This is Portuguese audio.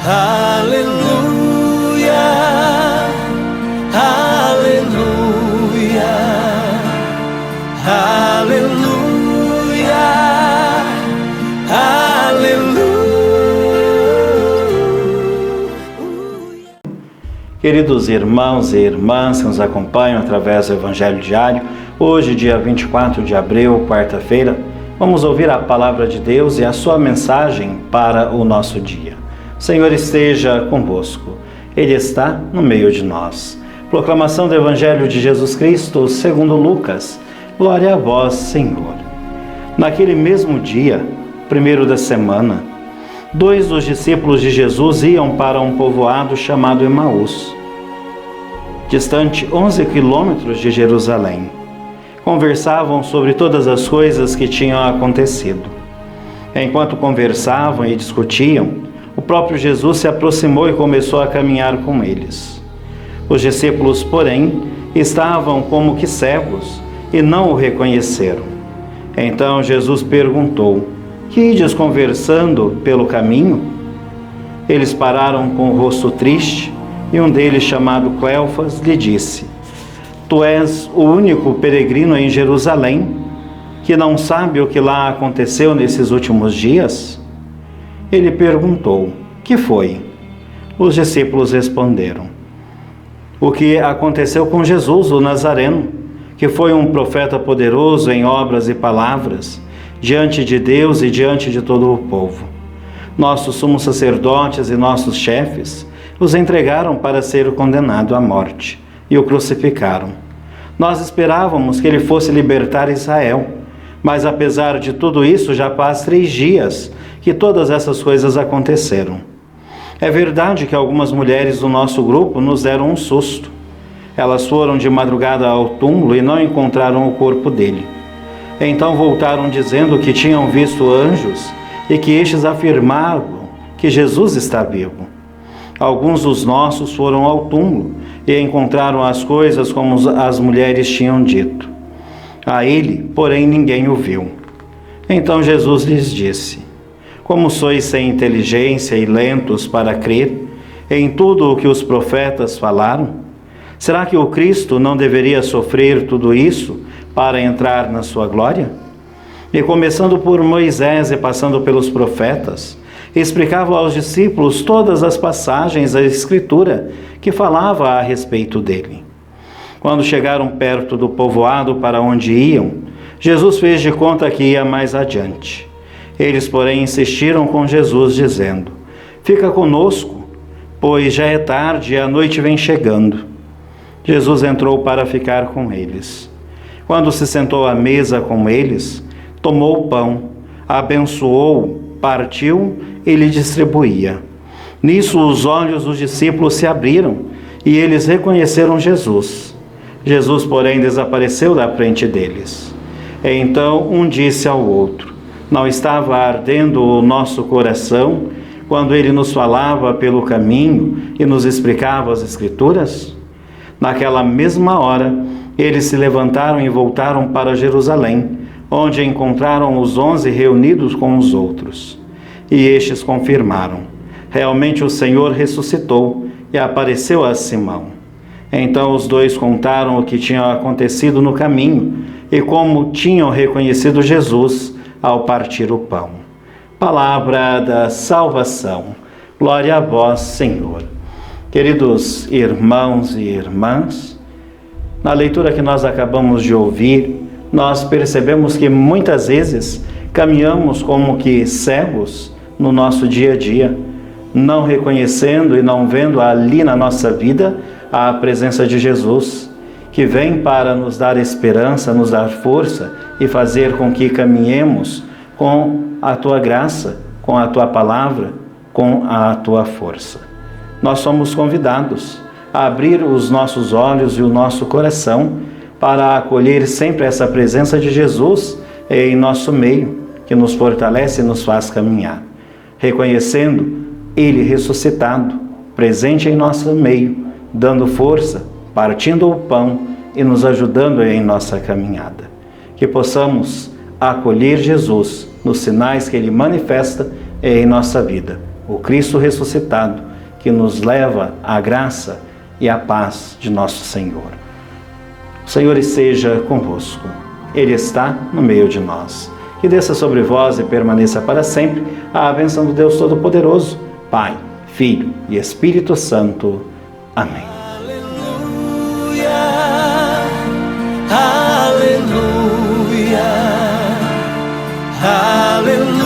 Aleluia, aleluia, aleluia, aleluia. Queridos irmãos e irmãs que nos acompanham através do Evangelho Diário, hoje, dia 24 de abril, quarta-feira, vamos ouvir a palavra de Deus e a sua mensagem para o nosso dia. O Senhor esteja convosco, Ele está no meio de nós. Proclamação do Evangelho de Jesus Cristo segundo Lucas. Glória a vós, Senhor. Naquele mesmo dia, primeiro da semana, 2 dos discípulos de Jesus iam para um povoado chamado Emaús, distante 11 quilômetros de Jerusalém. Conversavam sobre todas as coisas que tinham acontecido. Enquanto conversavam e discutiam, o próprio Jesus se aproximou e começou a caminhar com eles. Os discípulos, porém, estavam como que cegos e não o reconheceram. Então Jesus perguntou: "Que ides conversando pelo caminho?" Eles pararam com o rosto triste e um deles, chamado Cleofas, lhe disse: "Tu és o único peregrino em Jerusalém que não sabe o que lá aconteceu nesses últimos dias?" Ele perguntou: "Que foi?" Os discípulos responderam: "O que aconteceu com Jesus, o Nazareno, que foi um profeta poderoso em obras e palavras, diante de Deus e diante de todo o povo. Nossos sumos sacerdotes e nossos chefes os entregaram para ser condenado à morte e o crucificaram. Nós esperávamos que ele fosse libertar Israel, mas apesar de tudo isso, já faz 3 dias que todas essas coisas aconteceram. É verdade que algumas mulheres do nosso grupo nos deram um susto. Elas foram de madrugada ao túmulo e não encontraram o corpo dele. Então voltaram dizendo que tinham visto anjos e que estes afirmavam que Jesus está vivo. Alguns dos nossos foram ao túmulo e encontraram as coisas como as mulheres tinham dito. A ele, porém, ninguém o viu." Então Jesus lhes disse: "Como sois sem inteligência e lentos para crer em tudo o que os profetas falaram? Será que o Cristo não deveria sofrer tudo isso para entrar na sua glória?" E começando por Moisés e passando pelos profetas, explicava aos discípulos todas as passagens da Escritura que falava a respeito dele. Quando chegaram perto do povoado para onde iam, Jesus fez de conta que ia mais adiante. Eles, porém, insistiram com Jesus, dizendo: "Fica conosco, pois já é tarde e a noite vem chegando." Jesus entrou para ficar com eles. Quando se sentou à mesa com eles, tomou o pão, abençoou, partiu e lhe distribuía. Nisso os olhos dos discípulos se abriram e eles reconheceram Jesus. Jesus, porém, desapareceu da frente deles. Então um disse ao outro: "Não estava ardendo o nosso coração quando ele nos falava pelo caminho e nos explicava as Escrituras?" Naquela mesma hora, eles se levantaram e voltaram para Jerusalém, onde encontraram os 11 reunidos com os outros. E estes confirmaram: "Realmente o Senhor ressuscitou e apareceu a Simão." Então os dois contaram o que tinha acontecido no caminho e como tinham reconhecido Jesus ao partir o pão. Palavra da salvação. Glória a vós, Senhor. Queridos irmãos e irmãs, na leitura que nós acabamos de ouvir, nós percebemos que muitas vezes caminhamos como que cegos no nosso dia a dia, não reconhecendo e não vendo ali na nossa vida a presença de Jesus, que vem para nos dar esperança, nos dar força e fazer com que caminhemos com a Tua graça, com a Tua palavra, com a Tua força. Nós somos convidados a abrir os nossos olhos e o nosso coração para acolher sempre essa presença de Jesus em nosso meio, que nos fortalece e nos faz caminhar, reconhecendo Ele ressuscitado, presente em nosso meio, dando força, partindo o pão e nos ajudando em nossa caminhada. Que possamos acolher Jesus nos sinais que Ele manifesta em nossa vida. o Cristo ressuscitado, que nos leva à graça e à paz de nosso Senhor. O Senhor esteja convosco. Ele está no meio de nós. Que desça sobre vós e permaneça para sempre a bênção do Deus Todo-Poderoso, Pai, Filho e Espírito Santo. Amém. Aleluia, aleluia.